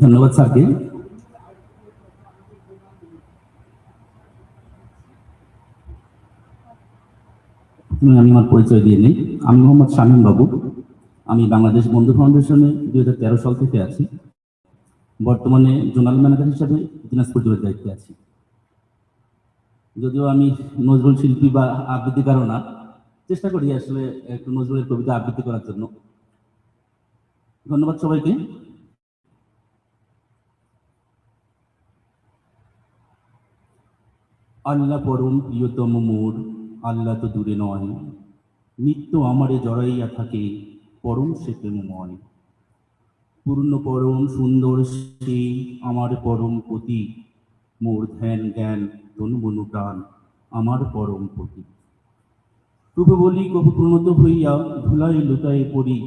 ধন্যবাদ স্যারকে। আমি আমার পরিচয় দিয়ে নিই। আমি মোহাম্মদ শামীম বাবু। আমি বাংলাদেশ বন্ধু ফাউন্ডেশনে 2013 সাল থেকে আছি। বর্তমানে জোনাল ম্যানেজার হিসাবে দিনাজপুর জেলার দায়িত্বে আছি। যদিও আমি নজরুল শিল্পী বা আবৃত্তিকারও না, চেষ্টা করি আসলে একটু নজরুলের কবিতা আবৃত্তি করার জন্য। ধন্যবাদ সবাইকে। আল্লাহ পরম প্রিয়তম মোর, আল্লাহ তো দূরে নয়, নিত্য আমারে জড়াইয়া থাকে, পরম সে প্রেমময়। পূর্ণ পরম সুন্দর সেই আমার পরম পতি, মোর ধ্যান জ্ঞান তনু মনু প্রাণ আমার পরম পতি। প্রভু বলি কবু প্রণত হইয়া ধুলাই লুটায় পড়ি,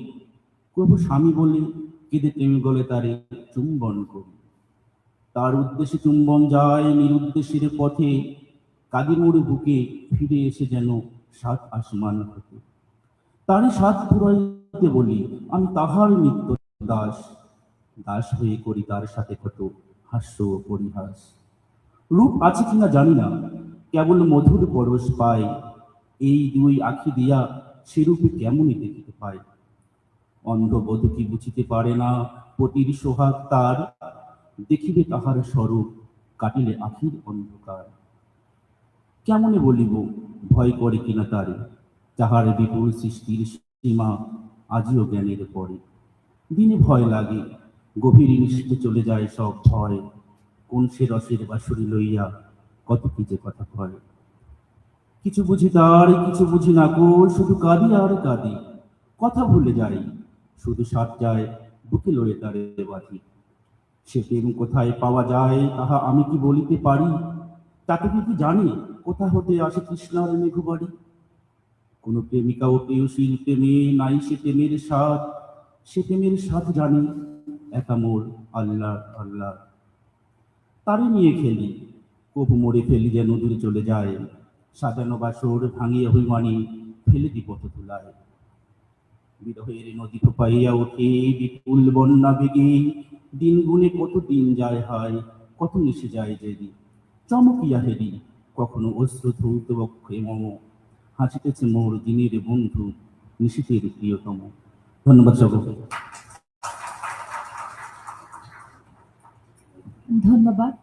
প্রভু স্বামী বলে কেঁদে প্রেমে গলে তারে চুম্বন করি। তার উদ্দেশ্যে চুম্বন যায় নিরুদ্দেশের পথে, কাঁদি মোড়ে বুকে ফিরে এসে যেন সাত আসমান হতে। তারই সাত পুরাইতে বলি আমি তাহার নিত্য দাস, দাস হয়ে করি তার সাথে কত হাস্য ও পরিহাস। রূপ আছে কিনা জানি না, কেবল মধুর পরশ পাই, এই দুই আখি দিয়া সে রূপে কেমনই দেখিতে পাই। অন্ধ বধূ কি বুঝিতে পারে না পতির সোহাগ তার, দেখিবে তাহার স্বরূপ কাটিলে আখির অন্ধকার। কেমনে বলিব ভয় করে কিনা তারে, তাহার বিপুল সৃষ্টির সীমা আজিও জ্ঞানের পরে। দিনে ভয় লাগে, গভীর নিষ্ঠে চলে যায় সব ভয়, কোন সে রসের বাঁশরি লইয়া কত কি যে কথা কয়। কিছু বুঝি তার কিছু বুঝি না গো, শুধু কাঁদি আর কাঁদি, কথা ভুলে যাই শুধু সাত যায় বুকে লয়ে তারে বাঁধি। সে প্রেম কোথায় পাওয়া যায় তাহা আমি কি বলিতে পারি, তাকে কি জানি কোথা হতে আসে কৃষ্ণার মেঘবাড়ি। কোন প্রেমিকা ও প্রেয়সীর প্রেমে নাই সে প্রেমের স্বাদ, সে প্রেমের স্বাদ জানি একা মোর আল্লাহ আল্লাহ। তারে নিয়ে খেলি কবু মরে ফেলি যে নদীর চলে যায়, সাজানো বাসর ভাঙিয়া অভিমানী ফেলে দি পথ ধুলায়। বিরহের নদী পাইয়া ওঠে বিপুল বন্যা বেগে, দিন গুনে কত দিন যায় হায়, কত মিশে যায় দেরি। চমকিয়া হেরি কখনো অশ্রু ধৌত বক্ষে মম, হাসিতেছে মোর দিনের বন্ধু নিশীথের প্রিয়তম। ধন্যবাদ সকলকে। ধন্যবাদ।